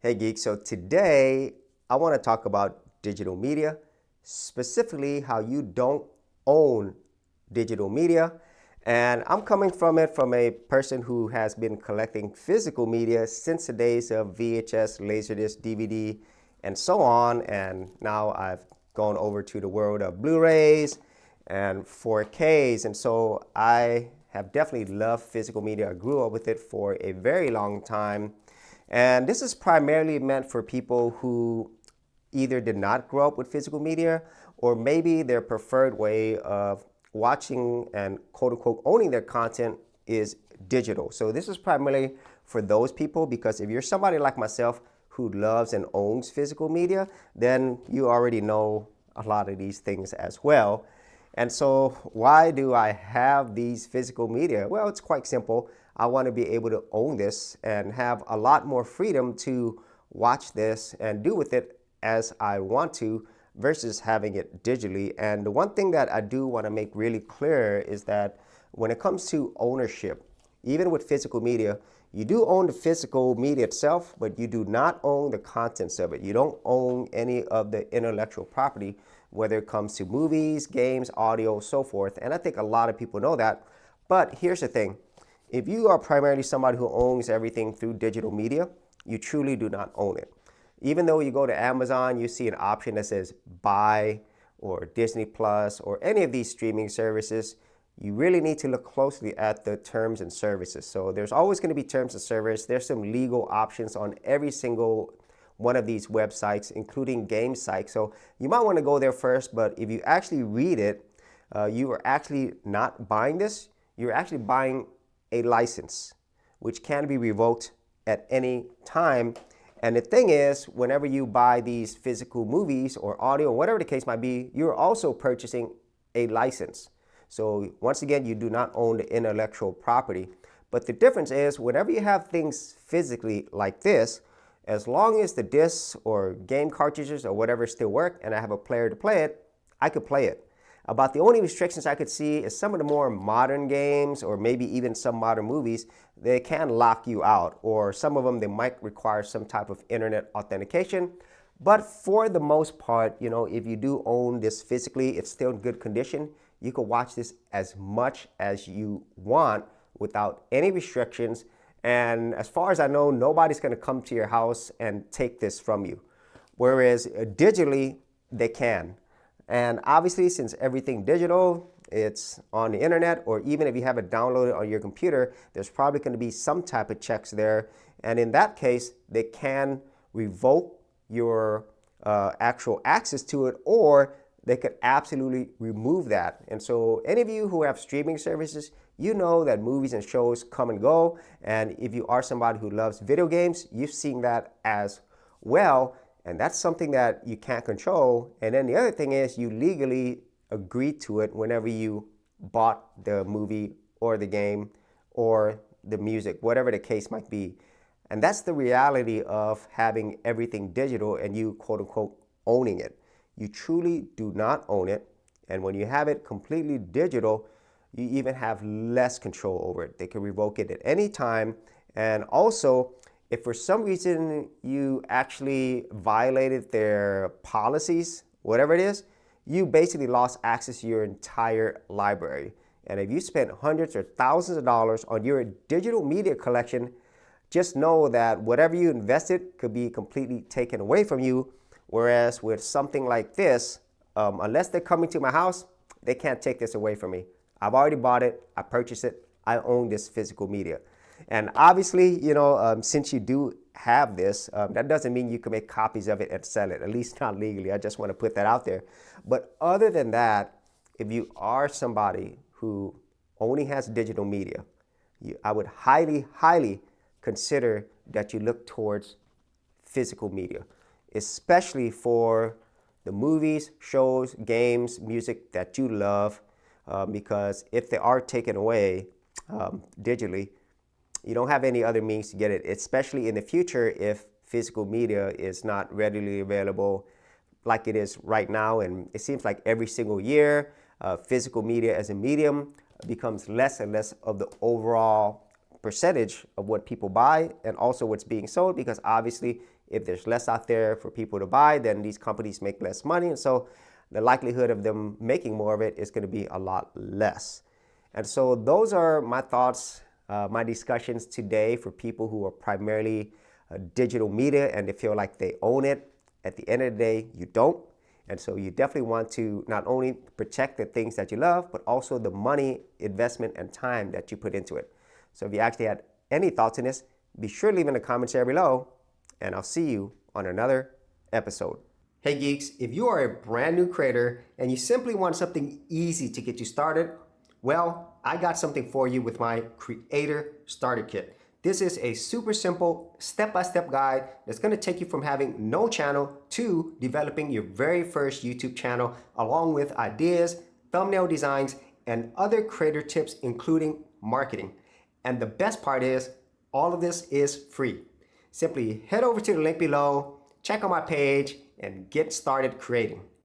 Hey Geek, so today I want to talk about digital media, specifically how you don't own digital media. And I'm coming from it from a person who has been collecting physical media since the days of VHS, Laserdisc, DVD, and so on. And now I've gone over to the world of Blu-rays and 4Ks. And so I have definitely loved physical media. I grew up with it for a very long time. And this is primarily meant for people who either did not grow up with physical media, or maybe their preferred way of watching and quote unquote owning their content is digital. So this is primarily for those people, because if you're somebody like myself who loves and owns physical media, then you already know a lot of these things as well. And so why do I have these physical media? Well, it's quite simple. I want to be able to own this and have a lot more freedom to watch this and do with it as I want to versus having it digitally. And the one thing that I do want to make really clear is that when it comes to ownership, even with physical media, you do own the physical media itself, but you do not own the contents of it. You don't own any of the intellectual property, whether it comes to movies, games, audio, so forth. And I think a lot of people know that. But here's the thing. If you are primarily somebody who owns everything through digital media, you truly do not own it. Even though you go to Amazon, you see an option that says buy or Disney Plus or any of these streaming services, you really need to look closely at the terms and services. So there's always going to be terms of service. There's some legal options on every single one of these websites, including game sites. So you might want to go there first, but if you actually read it, you are actually not buying this. You're actually buying a license, which can be revoked at any time. And the thing is, whenever you buy these physical movies or audio, whatever the case might be, you're also purchasing a license. So once again, you do not own the intellectual property. But the difference is, whenever you have things physically like this, as long as the discs or game cartridges or whatever still work and I have a player to play it, I could play it. About the only restrictions I could see is some of the more modern games, or maybe even some modern movies, they can lock you out, or some of them they might require some type of internet authentication. But for the most part, if you do own this physically, it's still in good condition. You can watch this as much as you want without any restrictions. And as far as I know, nobody's going to come to your house and take this from you. Whereas digitally, they can. And obviously, since everything digital, it's on the internet, or even if you have it downloaded on your computer, there's probably going to be some type of checks there. And in that case, they can revoke your actual access to it, or they could absolutely remove that. And so any of you who have streaming services, you know that movies and shows come and go. And if you are somebody who loves video games, you've seen that as well. And that's something that you can't control. And then the other thing is, you legally agreed to it whenever you bought the movie or the game or the music, whatever the case might be. And that's the reality of having everything digital and you quote unquote owning it. You truly do not own it. And when you have it completely digital, you even have less control over it. They can revoke it at any time. And also, if for some reason you actually violated their policies, whatever it is, you basically lost access to your entire library. And if you spent hundreds or thousands of dollars on your digital media collection, just know that whatever you invested could be completely taken away from you. Whereas with something like this, unless they're coming to my house, they can't take this away from me. I've already bought it, I purchased it, I own this physical media. And obviously, since you do have this, that doesn't mean you can make copies of it and sell it, at least not legally. I just want to put that out there. But other than that, if you are somebody who only has digital media, I would highly, highly consider that you look towards physical media, especially for the movies, shows, games, music that you love, because if they are taken away digitally, you don't have any other means to get it, especially in the future if physical media is not readily available like it is right now. And it seems like every single year, physical media as a medium becomes less and less of the overall percentage of what people buy and also what's being sold, because obviously if there's less out there for people to buy, then these companies make less money, and so the likelihood of them making more of it is going to be a lot less. And so those are my thoughts, my discussions today for people who are primarily digital media and they feel like they own it. At the end of the day, you don't. And so you definitely want to not only protect the things that you love, but also the money, investment, and time that you put into it. So if you actually had any thoughts on this, be sure to leave in the comments area below, and I'll see you on another episode. Hey geeks, if you are a brand new creator and you simply want something easy to get you started, well, I got something for you with my Creator Starter Kit. This is a super simple step-by-step guide that's going to take you from having no channel to developing your very first YouTube channel, along with ideas, thumbnail designs, and other creator tips, including marketing. And the best part is, all of this is free. Simply head over to the link below, check out my page, and get started creating.